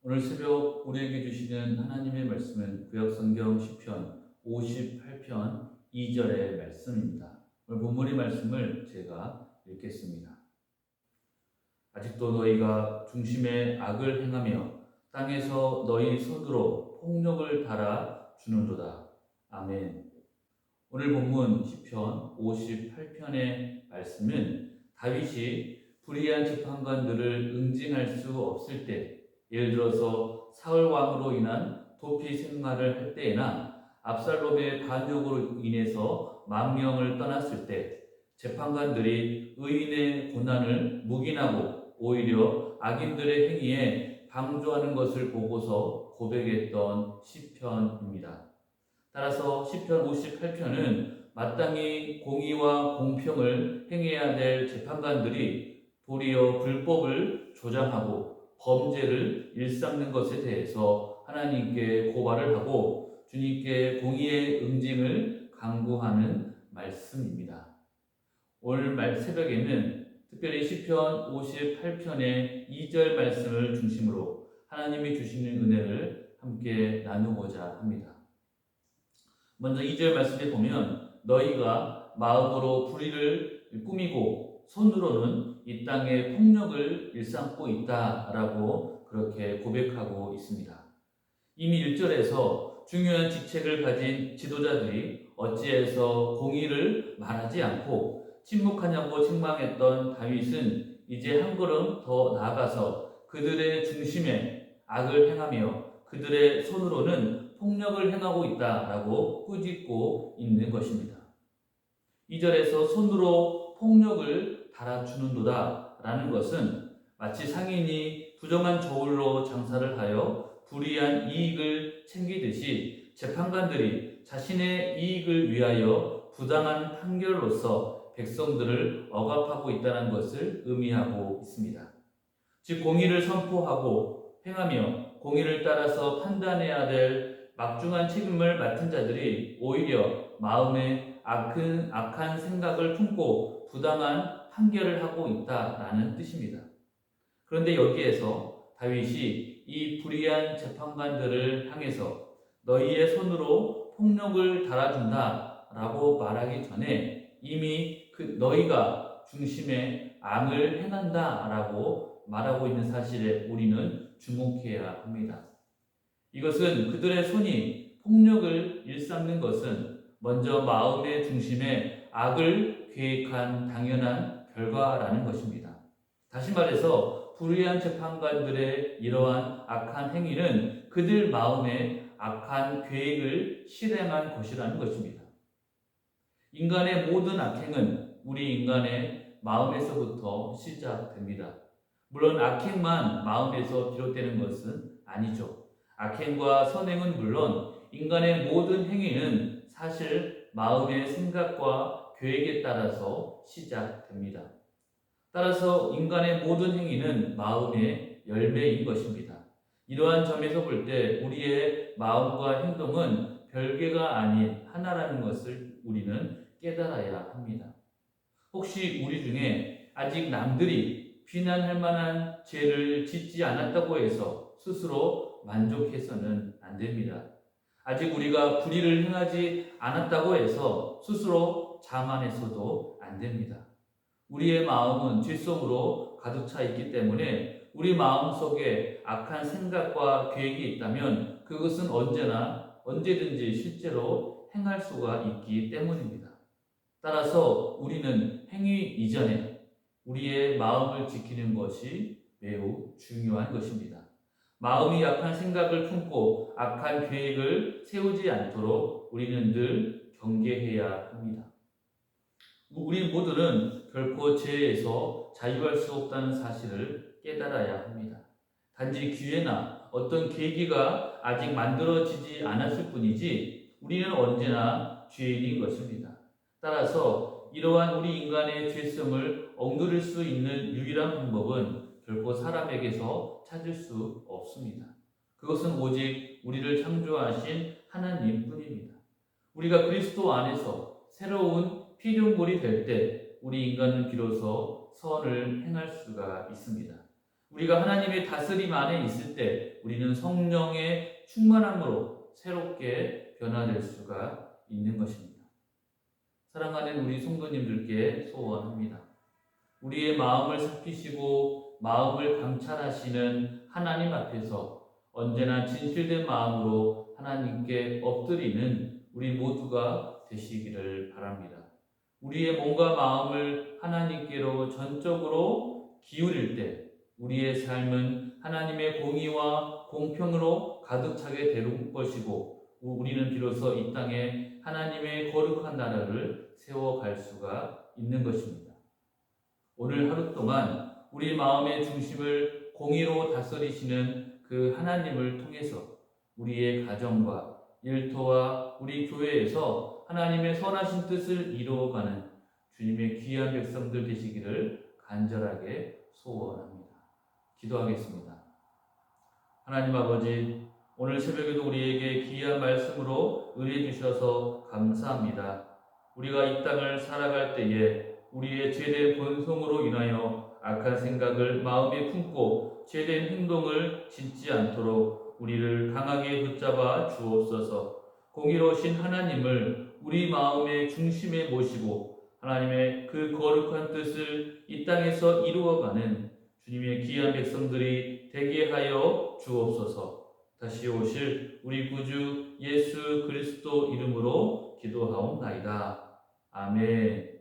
오늘 새벽 우리에게 주시는 하나님의 말씀은 구약성경 시편 58편 2절의 말씀입니다. 오늘 본문의 말씀을 제가 읽겠습니다. 아직도 너희가 중심에 악을 행하며 땅에서 너희 손으로 폭력을 달아 주는도다. 아멘. 오늘 본문 시편 58편의 말씀은 다윗이 불의한 재판관들을 응징할 수 없을 때, 예를 들어서 사울 왕으로 인한 도피 생활을 할 때나 압살롬의 반역으로 인해서 만명을 떠났을 때 재판관들이 의인의 고난을 묵인하고 오히려 악인들의 행위에 방조하는 것을 보고서 고백했던 시편입니다. 따라서 시편 58편은 마땅히 공의와 공평을 행해야 될 재판관들이 도리어 불법을 조장하고 범죄를 일삼는 것에 대해서 하나님께 고발을 하고 주님께 공의의 응징을 강구하는 말씀입니다. 오늘 새벽에는 특별히 시편 58편의 2절 말씀을 중심으로 하나님이 주시는 은혜를 함께 나누고자 합니다. 먼저 2절 말씀에 보면 너희가 마음으로 불의를 꾸미고 손으로는 이 땅에 폭력을 일삼고 있다라고 그렇게 고백하고 있습니다. 이미 1절에서 중요한 직책을 가진 지도자들이 어찌해서 공의를 말하지 않고 침묵하냐고 책망했던 다윗은 이제 한 걸음 더 나아가서 그들의 중심에 악을 행하며 그들의 손으로는 폭력을 행하고 있다라고 꾸짖고 있는 것입니다. 2절에서 손으로 폭력을 달아주는도다 라는 것은 마치 상인이 부정한 저울로 장사를 하여 불이한 이익을 챙기듯이 재판관들이 자신의 이익을 위하여 부당한 판결로서 백성들을 억압하고 있다는 것을 의미하고 있습니다. 즉 공의를 선포하고 행하며 공의를 따라서 판단해야 될 막중한 책임을 맡은 자들이 오히려 마음에 악한 생각을 품고 부당한 판결을 하고 있다라는 뜻입니다. 그런데 여기에서 다윗이 이 불의한 재판관들을 향해서 너희의 손으로 폭력을 달아준다라고 말하기 전에 이미 너희가 중심에 악을 행한다라고 말하고 있는 사실에 우리는 주목해야 합니다. 이것은 그들의 손이 폭력을 일삼는 것은 먼저 마음의 중심에 악을 계획한 당연한 결과라는 것입니다. 다시 말해서 불의한 재판관들의 이러한 악한 행위는 그들 마음에 악한 계획을 실행한 것이라는 것입니다. 인간의 모든 악행은 우리 인간의 마음에서부터 시작됩니다. 물론 악행만 마음에서 비롯되는 것은 아니죠. 악행과 선행은 물론 인간의 모든 행위는 사실 마음의 생각과 계획에 따라서 시작됩니다. 따라서 인간의 모든 행위는 마음의 열매인 것입니다. 이러한 점에서 볼 때 우리의 마음과 행동은 별개가 아닌 하나라는 것을 우리는 깨달아야 합니다. 혹시 우리 중에 아직 남들이 비난할 만한 죄를 짓지 않았다고 해서 스스로 만족해서는 안 됩니다. 아직 우리가 불의를 행하지 않았다고 해서 스스로 자만해서도 안 됩니다. 우리의 마음은 죄성으로 가득 차 있기 때문에 우리 마음 속에 악한 생각과 계획이 있다면 그것은 언제든지 실제로 행할 수가 있기 때문입니다. 따라서 우리는 행위 이전에 우리의 마음을 지키는 것이 매우 중요한 것입니다. 마음이 악한 생각을 품고 악한 계획을 세우지 않도록 우리는 늘 경계해야 합니다. 우리 모두는 결코 죄에서 자유할 수 없다는 사실을 깨달아야 합니다. 단지 기회나 어떤 계기가 아직 만들어지지 않았을 뿐이지 우리는 언제나 죄인인 것입니다. 따라서 이러한 우리 인간의 죄성을 억누를 수 있는 유일한 방법은 결코 사람에게서 찾을 수 없습니다. 그것은 오직 우리를 창조하신 하나님뿐입니다. 우리가 그리스도 안에서 새로운 피조물이 될 때 우리 인간은 비로소 선을 행할 수가 있습니다. 우리가 하나님의 다스림 안에 있을 때 우리는 성령의 충만함으로 새롭게 변화될 수가 있는 것입니다. 사랑하는 우리 성도님들께 소원합니다. 우리의 마음을 살피시고 마음을 감찰하시는 하나님 앞에서 언제나 진실된 마음으로 하나님께 엎드리는 우리 모두가 되시기를 바랍니다. 우리의 몸과 마음을 하나님께로 전적으로 기울일 때 우리의 삶은 하나님의 공의와 공평으로 가득 차게 될 것이고 우리는 비로소 이 땅에 하나님의 거룩한 나라를 세워갈 수가 있는 것입니다. 오늘 하루 동안 우리 마음의 중심을 공의로 다스리시는 그 하나님을 통해서 우리의 가정과 일터와 우리 교회에서 하나님의 선하신 뜻을 이루어가는 주님의 귀한 백성들 되시기를 간절하게 소원합니다. 기도하겠습니다. 하나님 아버지, 오늘 새벽에도 우리에게 귀한 말씀으로 은혜 주셔서 감사합니다. 우리가 이 땅을 살아갈 때에 우리의 죄된 본성으로 인하여 악한 생각을 마음에 품고 죄된 행동을 짓지 않도록 우리를 강하게 붙잡아 주옵소서. 공의로우신 하나님을 우리 마음의 중심에 모시고 하나님의 그 거룩한 뜻을 이 땅에서 이루어가는 주님의 귀한 백성들이 되게 하여 주옵소서. 다시 오실 우리 구주 예수 그리스도 이름으로 기도하옵나이다. 아멘.